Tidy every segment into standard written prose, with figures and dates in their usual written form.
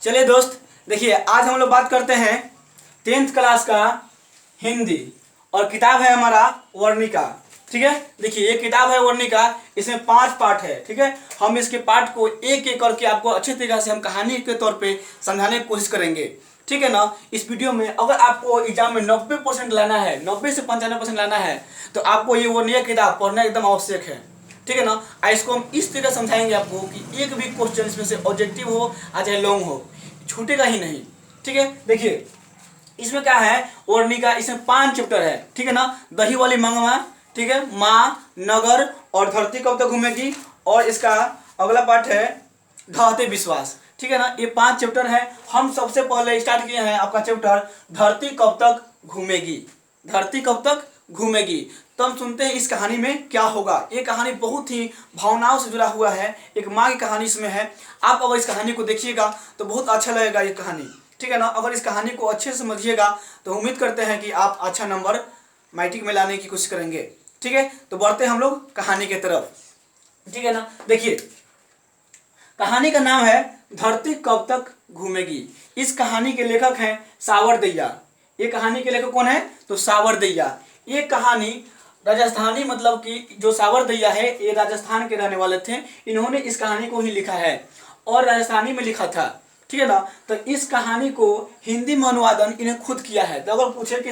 चलिए दोस्त, देखिए आज हम लोग बात करते हैं 10th क्लास का हिंदी और किताब है हमारा वर्णिका। ठीक है, देखिए ये किताब है वर्णिका, इसमें 5 पार्ट है। ठीक है, हम इसके पार्ट को एक एक करके आपको अच्छे तरीके से हम कहानी के तौर पे समझाने की कोशिश करेंगे। ठीक है ना। इस वीडियो में अगर आपको एग्जाम में 90% लाना है, 90 से 95% लाना है, तो आपको ये वर्णिका किताब पढ़ना एकदम आवश्यक है। ठीक है ना। इसको हम इस तरह समझाएंगे आपको कि एक भी क्वेश्चन इसमें से ऑब्जेक्टिव हो चाहे लॉन्ग हो, छूटेगा ही नहीं। ठीक है, देखिए इसमें क्या है वर्णिका, इसमें 5 चैप्टर है। ठीक है ना। दही वाली मंगवा, ठीक है, माँ, नगर और धरती कब तक घूमेगी, और इसका अगला पार्ट है ढहते विश्वास। ठीक है ना। ये 5 चैप्टर है। हम सबसे पहले स्टार्ट किए हैं आपका चैप्टर धरती कब तक घूमेगी। धरती कब तक घूमेगी, तो हम सुनते हैं इस कहानी में क्या होगा। ये कहानी बहुत ही भावनाओं से जुड़ा हुआ है, एक माँ की कहानी इसमें है। आप अगर इस कहानी को देखिएगा तो बहुत अच्छा लगेगा ये कहानी। ठीक है ना। अगर इस कहानी को अच्छे से समझिएगा तो उम्मीद करते हैं कि आप अच्छा नंबर मैट्रिक में लाने की कोशिश करेंगे। ठीक है, तो बढ़ते हैं हम लोग कहानी के तरफ। ठीक है ना। देखिए कहानी का नाम है धरती कब तक घूमेगी। इस कहानी के लेखक हैं सावरदैया। ये कहानी के लेखक कौन है, तो सावरदैया। ये कहानी राजस्थानी, मतलब कि जो सावरदैया है ये राजस्थान के रहने वाले थे। इन्होंने इस कहानी को ही लिखा है और राजस्थानी में लिखा था। ठीक है ना। तो इस कहानी को हिंदी में अनुवादन इन्हें खुद किया है। तो अगर पूछे कि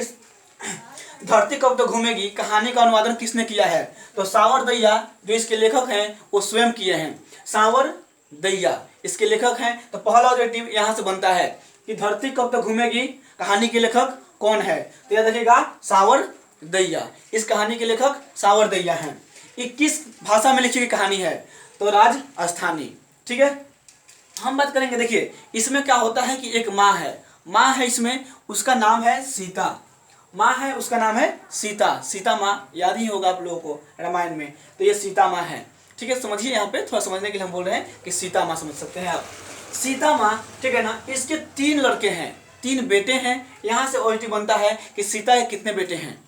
धरती कब तक घूमेगी कहानी का अनुवादन किसने किया है, तो सावरदैया जो इसके लेखक हैं वो स्वयं किए हैं। सावरदैया इसके लेखक हैं। तो पहला ऑब्जेक्टिव यहाँ से बनता है कि धरती कब तक घूमेगी कहानी के लेखक कौन है, तो याद रखिएगा सावरदैया। इस कहानी के लेखक सावरदैया हैं। ये किस भाषा में लिखी हुई कहानी है, तो राजस्थानी। ठीक है, हम बात करेंगे। देखिए इसमें क्या होता है कि एक माँ है इसमें, उसका नाम है सीता। माँ है, उसका नाम है सीता। सीता माँ याद ही होगा आप लोगों को रामायण में, तो ये सीता माँ है। ठीक है, समझिए यहाँ पे थोड़ा समझने के लिए हम बोल रहे हैं कि सीता माँ समझ सकते हैं आप, सीता माँ। ठीक है ना। इसके 3 लड़के हैं, 3 बेटे हैं। यहाँ से ऑब्जेक्टिव बनता है कि सीता के कितने बेटे हैं,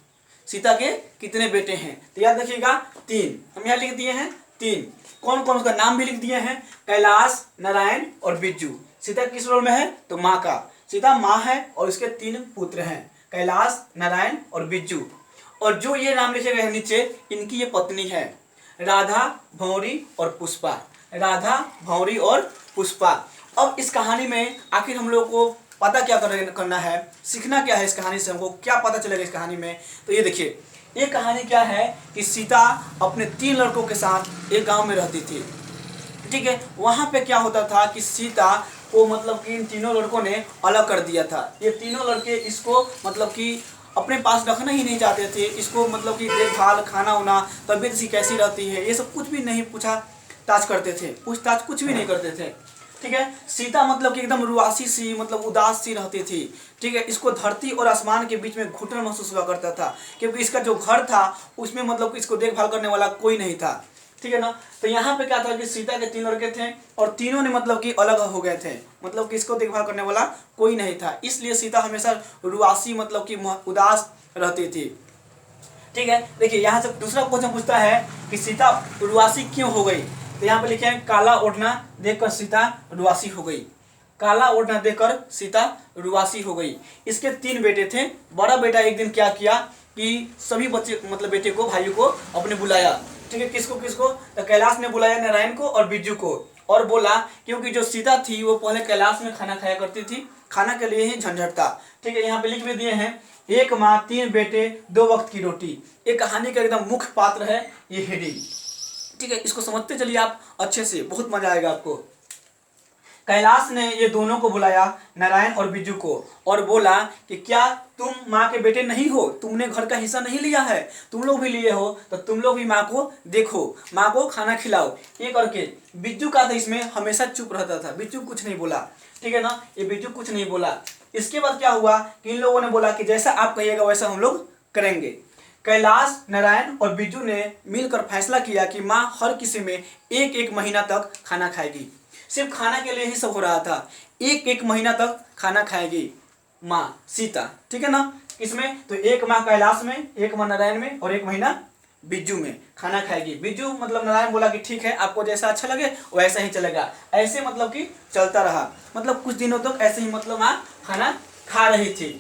सीता के कितने बेटे हैं, तो याद रखिएगा 3। हम यहाँ लिख दिए हैं 3। कौन कौन, उसका नाम भी लिख दिए हैं, कैलाश, नारायण और बिज्जू। सीता किस रोल में है, तो माँ का। सीता माँ है और उसके 3 पुत्र हैं, कैलाश, नारायण और बिज्जू। और जो ये नाम लिखे गए हैं नीचे, इनकी ये पत्नी है राधा, भौरी और पुष्पा। राधा, भौरी और पुष्पा। अब इस कहानी में आखिर हम लोग को पता क्या करना है, सीखना क्या है इस कहानी से, हमको क्या पता चलेगा इस कहानी में, तो ये देखिए ये कहानी क्या है कि सीता अपने 3 लड़कों के साथ एक गांव में रहती थी। ठीक है, वहां पे क्या होता था कि सीता को मतलब कि इन तीनों लड़कों ने अलग कर दिया था। ये तीनों लड़के इसको मतलब कि अपने पास रखना ही नहीं चाहते थे। इसको मतलब कि देखभाल, खाना वाना, तबीयत इसकी कैसी रहती है, ये सब कुछ भी नहीं पूछा ताछ करते थे, पूछताछ कुछ भी नहीं करते थे। ठीक है, सीता मतलब कि एकदम रुआसी सी, मतलब उदास सी रहती थी। ठीक है, इसको धरती और आसमान के बीच में घुटन महसूस हुआ करता था, क्योंकि इसका जो घर था उसमें मतलब कि इसको देखभाल करने वाला कोई नहीं था। ठीक है ना। तो यहाँ पे क्या था कि सीता के 3 लड़के थे और तीनों ने मतलब कि अलग हो गए थे, मतलब कि इसको देखभाल करने वाला कोई नहीं था। इसलिए सीता हमेशा रुआसी, मतलब कि उदास रहती थी। ठीक है, देखिए यहाँ से दूसरा क्वेश्चन पूछता है कि सीता रुआसी क्यों हो गई, तो यहाँ पे लिखे हैं काला ओढ़ना देखकर सीता रुआसी हो गई। काला ओढ़ना देखकर सीता रुआसी हो गई। इसके 3 बेटे थे। बड़ा बेटा एक दिन क्या किया कि सभी बच्चे, मतलब बेटे को, भाइयों को अपने बुलाया। ठीक है, किसको किसको, तो कैलाश ने बुलाया नारायण को और बिज्जू को, और बोला क्योंकि जो सीता थी वो पहले कैलाश में खाना खाया करती थी, खाना के लिए ही झंझट था। ठीक है, यहाँ पे लिख भी दिए हैं 1 माँ 3 बेटे 2 वक्त की रोटी। ये कहानी का एकदम मुख्य पात्र है ये हेडिंग। ठीक है, इसको समझते चलिए आप अच्छे से, बहुत मजा आएगा आपको। कैलाश ने ये दोनों को बुलाया, नारायण और बिज्जू को, और बोला कि क्या तुम माँ के बेटे नहीं हो, तुमने घर का हिस्सा नहीं लिया है, तुम लोग भी लिए हो, तो तुम लोग भी माँ को देखो, माँ को खाना खिलाओ। ये करके बिज्जू का था इसमें हमेशा चुप रहता था, बिज्जू कुछ नहीं बोला। ठीक है ना, ये बिज्जू कुछ नहीं बोला। इसके बाद क्या हुआ कि इन लोगों ने बोला कि जैसा आप कहिएगा वैसा हम लोग करेंगे। कैलाश, नारायण और बिज्जू ने मिलकर फैसला किया कि माँ हर किसी में 1-1 महीना तक खाना खाएगी। सिर्फ खाना के लिए ही सब हो रहा था, 1-1 महीना तक खाना खाएगी माँ सीता। ठीक है ना, इसमें तो 1 माह कैलाश में, 1 माह नारायण में और 1 महीना बिज्जू में खाना खाएगी। बिज्जू मतलब नारायण बोला कि ठीक है, आपको जैसा अच्छा लगे वैसा ही चलेगा। ऐसे मतलब कि चलता रहा, मतलब कुछ दिनों तक ऐसे ही मतलब वहाँ खाना खा रही थी।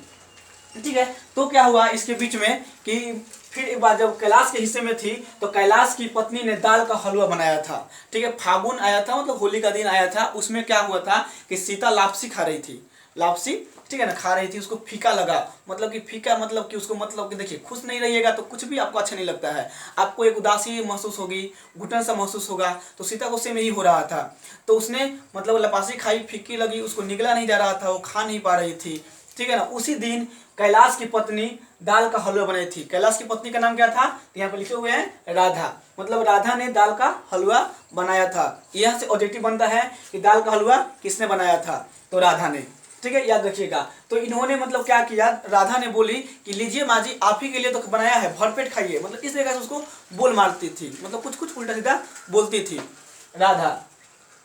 ठीक है, तो क्या हुआ इसके बीच में कि फिर एक बार जब कैलाश के हिस्से में थी तो कैलाश की पत्नी ने दाल का हलवा बनाया था। ठीक है, फागुन आया था, मतलब होली का दिन आया था। उसमें क्या हुआ था कि सीता लापसी खा रही थी, लापसी, ठीक है ना, खा रही थी। उसको फीका लगा, मतलब कि फीका मतलब कि उसको, मतलब कि देखिए खुश नहीं रहिएगा तो कुछ भी आपको अच्छा नहीं लगता है, आपको एक उदासी महसूस होगी, घुटन सा महसूस होगा। तो सीता को सेम यही हो रहा था। तो उसने मतलब लपासी खाई, फीकी लगी, उसको निगला नहीं जा रहा था, वो खा नहीं पा रही थी। ठीक है ना, उसी दिन कैलाश की पत्नी दाल का हलवा बनाई थी। कैलाश की पत्नी का नाम क्या था, यहाँ पे लिखे हुए हैं राधा, मतलब राधा ने दाल का हलवा बनाया था। यहाँ से ऑब्जेक्टिव बनता है कि दाल का हलवा किसने बनाया था, तो राधा ने। ठीक है, याद रखिएगा। तो इन्होंने मतलब क्या किया, राधा ने बोली कि लीजिए माँ जी, आप ही के लिए तो बनाया है, भरपेट खाइए, मतलब इस तरीके से उसको बोल मारती थी, मतलब कुछ कुछ उल्टा सीधा बोलती थी राधा।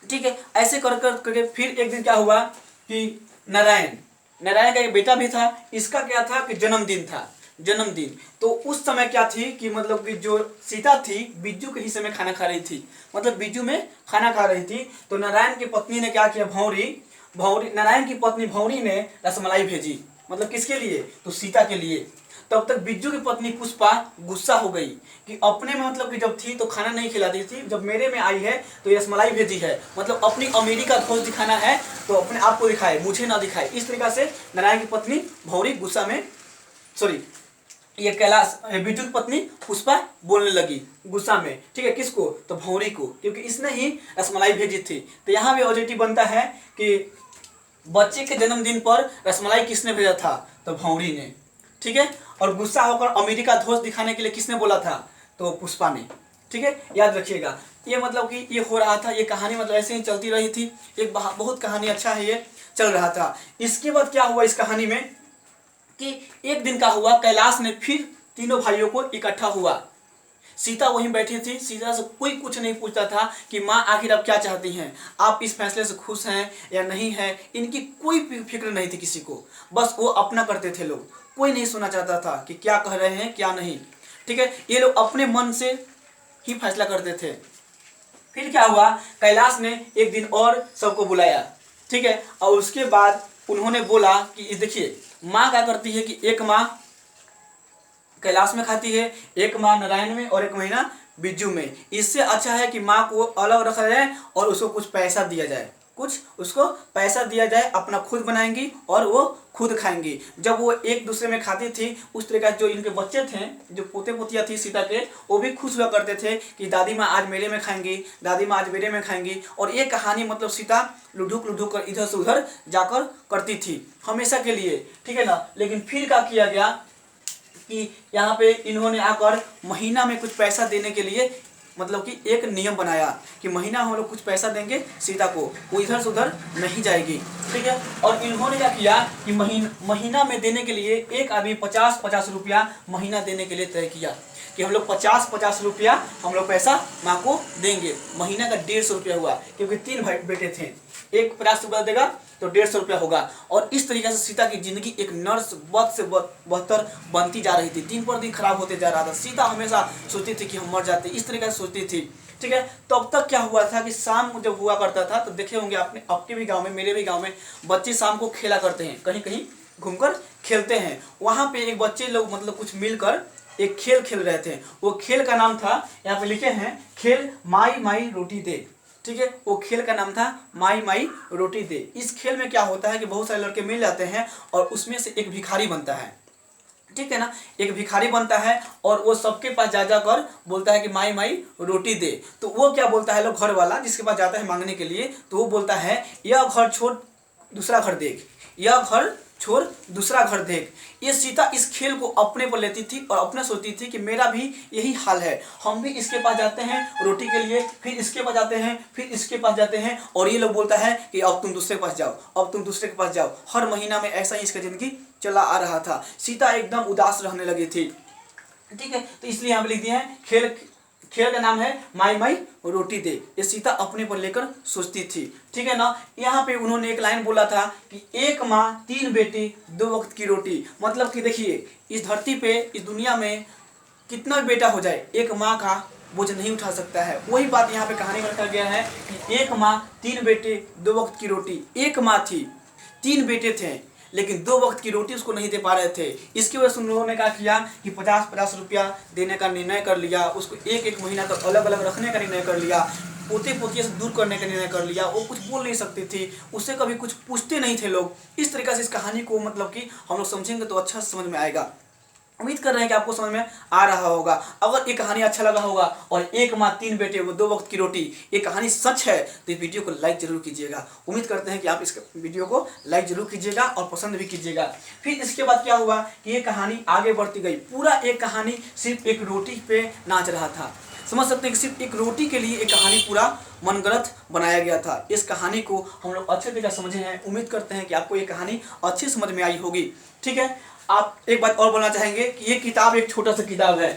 ठीक है, ऐसे कर कर करके फिर एक दिन क्या हुआ कि नारायण नारायण का एक बेटा भी था। इसका क्या था कि जन्मदिन था, जन्मदिन। तो उस समय क्या थी कि मतलब कि जो सीता थी बिज्जू के हिस्से में खाना खा रही थी, मतलब बिज्जू में खाना खा रही थी। तो नारायण की पत्नी ने क्या किया, भौरी भौरी नारायण की पत्नी भौरी ने रसमलाई भेजी, मतलब किसके लिए, तो सीता के लिए। तब तक बिज्जू की पत्नी पुष्पा गुस्सा हो गई कि अपने में मतलब कि जब थी तो खाना नहीं खिलाती थी, जब मेरे में आई है तो ये रसमलाई भेजी है, मतलब अपनी अमीरी का धोष दिखाना है तो अपने आप को दिखाए, मुझे ना दिखाए। इस तरीके से नारायण की पत्नी भौरी गुस्सा में, सॉरी, ये कैलाश बिज्जू की पत्नी पुष्पा बोलने लगी गुस्सा में। ठीक है, किसको, तो भौरी को, क्योंकि इसने ही रसमलाई भेजी थी। तो यहाँ भी ऑब्जेक्टिव बनता है कि बच्चे के जन्मदिन पर रसमलाई किसने भेजा था, तो भौरी ने। ठीक है, और गुस्सा होकर अमीरी का धोष दिखाने के लिए किसने बोला था, तो पुष्पा ने। ठीक है, याद रखिएगा। ये मतलब कि ये हो रहा था, ये कहानी मतलब ऐसे ही चलती रही थी। एक बहुत कहानी अच्छा है, ये चल रहा था। इसके बाद क्या हुआ इस कहानी में कि एक दिन का हुआ, कैलाश ने फिर तीनों भाइयों को इकट्ठा हुआ। सीता वहीं बैठी थी, सीता से कोई कुछ नहीं पूछता था कि माँ आखिर आप क्या चाहती हैं, आप इस फैसले से खुश हैं या नहीं हैं, इनकी कोई फिक्र नहीं थी किसी को। बस वो अपना करते थे लोग, कोई नहीं सुनना चाहता था कि क्या कह रहे हैं क्या नहीं। ठीक है, ये लोग अपने मन से ही फैसला करते थे। फिर क्या हुआ, कैलाश ने एक दिन और सबको बुलाया। ठीक है, और उसके बाद उन्होंने बोला कि देखिए माँ क्या करती है कि एक माँ कैलाश में खाती है, एक माँ नारायण में और एक महीना बिज्जू में। इससे अच्छा है कि माँ को अलग रखा जाए और उसको कुछ पैसा दिया जाए, कुछ उसको पैसा दिया जाए, अपना खुद बनाएंगी और वो खुद खाएंगी। जब वो एक दूसरे में खाती थी उस तरह का, जो इनके बच्चे थे, जो पोते पोतियाँ थी सीता के, वो भी खुश हुआ करते थे कि दादी माँ आज मेले में खाएंगी, दादी माँ आज मेले में खाएंगी। और ये कहानी मतलब सीता लुढ़ुक लुढ़ुक कर इधर से उधर जाकर करती थी हमेशा के लिए। ठीक है ना, लेकिन फिर क्या किया गया कि यहाँ पे इन्होंने आकर महीना में कुछ पैसा देने के लिए मतलब कि एक नियम बनाया कि महीना हम लोग कुछ पैसा देंगे सीता को, वो इधर से उधर नहीं जाएगी। ठीक है, और इन्होंने क्या किया कि महीना में देने के लिए एक आदमी 50-50 रुपया महीना देने के लिए तय किया कि हम लोग 50-50 रुपया हम लोग पैसा माँ को देंगे। महीना का 150 रुपया हुआ, क्योंकि 3 भाई बेटे थे, एक 50 रुपया देगा तो 150 रुपया होगा। और इस तरीके से सीता की जिंदगी एक नर्स बद से बदतर बनती जा रही थी, दिन पर दिन खराब होते जा रहा था। सीता हमेशा सोचती थी कि हम मर जाते, इस तरीके से सोचती थी। ठीक है, तब तक क्या हुआ था कि शाम जब हुआ करता था तो देखे होंगे आपने, आपके भी गाँव में मेरे भी गाँव में बच्चे शाम को खेला करते हैं, कहीं कहीं घूमकर खेलते हैं। वहाँ पे एक बच्चे लोग मतलब कुछ मिलकर एक खेल खेल रहे थे। वो खेल का नाम था, यहाँ पे लिखे हैं, खेल माई माई रोटी दे। ठीक है, वो खेल का नाम था माई माई रोटी दे। इस खेल में क्या होता है कि बहुत सारे लड़के मिल जाते हैं और उसमें से एक भिखारी बनता है। ठीक है ना, एक भिखारी बनता है और वो सबके पास जा जाकर बोलता है कि माई माई रोटी दे। तो वो क्या बोलता है, लोग घर वाला जिसके पास जाता है मांगने के लिए, तो वो बोलता है यह घर छोड़ दूसरा घर देख, यह घर छोड़ दूसरा घर देख। ये सीता इस खेल को अपने पर लेती थी और अपने सोचती थी कि मेरा भी यही हाल है, हम भी इसके पास जाते हैं रोटी के लिए, फिर इसके पास जाते हैं, फिर इसके पास जाते हैं, और ये लोग बोलता है कि अब तुम दूसरे के पास जाओ, अब तुम दूसरे के पास जाओ। हर महीना में ऐसा ही इसका जिंदगी चला आ रहा था। सीता एकदम उदास रहने लगी थी। ठीक है, तो इसलिए यहाँ पे लिख दिए हैं खेल, खेल का नाम है माई माई रोटी दे। ये सीता अपने पर लेकर सोचती थी। ठीक है ना, यहाँ पे उन्होंने एक लाइन बोला था कि एक माँ 3 बेटे 2 वक्त की रोटी। मतलब कि देखिए इस धरती पे, इस दुनिया में कितना भी बेटा हो जाए, एक माँ का बोझ नहीं उठा सकता है। वही बात यहाँ पे कहानी में रखा गया है कि एक माँ 3 बेटे 2 वक्त की रोटी। एक माँ थी, 3 बेटे थे, लेकिन 2 वक्त की रोटी उसको नहीं दे पा रहे थे। इसकी वजह से उन लोगों ने क्या किया कि 50-50 रुपया देने का निर्णय कर लिया। उसको एक महीना तक अलग अलग रखने का निर्णय कर लिया। पोते पोतियों से दूर करने का निर्णय कर लिया। वो कुछ बोल नहीं सकती थी, उससे कभी कुछ पूछते नहीं थे लोग। इस तरीके से इस कहानी को मतलब कि हम लोग समझेंगे तो अच्छा समझ में आएगा। उम्मीद कर रहे हैं कि आपको समझ में आ रहा होगा। अगर ये कहानी अच्छा लगा होगा और एक माँ 3 बेटे वो 2 वक्त की रोटी, ये कहानी सच है, तो इस वीडियो को लाइक जरूर कीजिएगा। उम्मीद करते हैं कि आप इस वीडियो को लाइक जरूर कीजिएगा और पसंद भी कीजिएगा। फिर इसके बाद क्या हुआ कि ये कहानी आगे बढ़ती गई। पूरा एक कहानी सिर्फ एक रोटी पे नाच रहा था। समझ सकते हैं कि सिर्फ एक रोटी के लिए एक कहानी पूरा मनगढ़ंत बनाया गया था। इस कहानी को हम लोग अच्छे तरीके से समझे हैं। उम्मीद करते हैं कि आपको ये कहानी अच्छी समझ में आई होगी। ठीक है, आप एक बात और बोलना चाहेंगे कि ये किताब एक छोटा सा किताब है,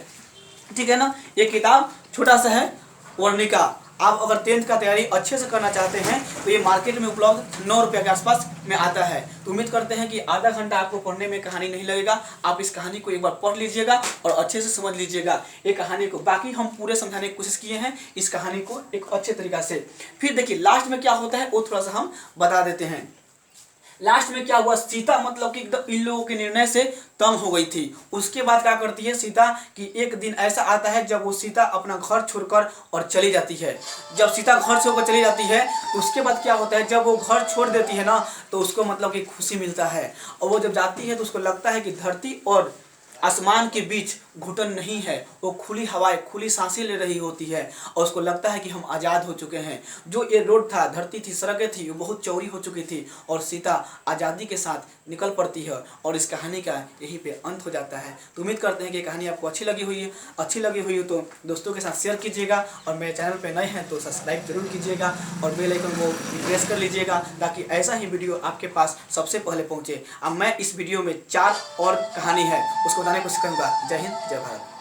ठीक है ना। ये किताब छोटा सा है, वर्णिका। आप अगर 10th का तैयारी अच्छे से करना चाहते हैं तो ये मार्केट में उपलब्ध 9 रुपये के आसपास में आता है। तो उम्मीद करते हैं कि आधा घंटा आपको पढ़ने में कहानी नहीं लगेगा। आप इस कहानी को एक बार पढ़ लीजिएगा और अच्छे से समझ लीजिएगा ये कहानी को। बाकी हम पूरे समझाने की कोशिश किए हैं इस कहानी को एक अच्छे तरीक़ा से। फिर देखिए लास्ट में क्या होता है वो थोड़ा सा हम बता देते हैं। लास्ट में क्या हुआ, सीता मतलब कि एकदम इन लोगों के निर्णय से तंग हो गई थी। उसके बाद क्या करती है सीता कि एक दिन ऐसा आता है जब वो सीता अपना घर छोड़कर और चली जाती है। जब सीता घर से होकर चली जाती है तो उसके बाद क्या होता है, जब वो घर छोड़ देती है ना तो उसको मतलब कि खुशी मिलता है। और वो जब जाती है तो उसको लगता है कि धरती और आसमान के बीच घुटन नहीं है, वो खुली हवाएं खुली सांसें ले रही होती है और उसको लगता है कि हम आज़ाद हो चुके हैं। जो ये रोड था, धरती थी, सड़कें थी, वो बहुत चौड़ी हो चुकी थी और सीता आज़ादी के साथ निकल पड़ती है और इस कहानी का यहीं पे अंत हो जाता है। तो उम्मीद करते हैं कि कहानी आपको अच्छी लगी हुई हो तो दोस्तों के साथ शेयर कीजिएगा और मेरे चैनल पर नए हैं तो सब्सक्राइब जरूर कीजिएगा और बेल आइकन को प्रेस कर लीजिएगा ताकि ऐसा ही वीडियो आपके पास सबसे पहले पहुँचे। अब मैं इस वीडियो में 4 और कहानी है उसको बताने की कोशिश करूँगा। जय हिंद, जय भारत।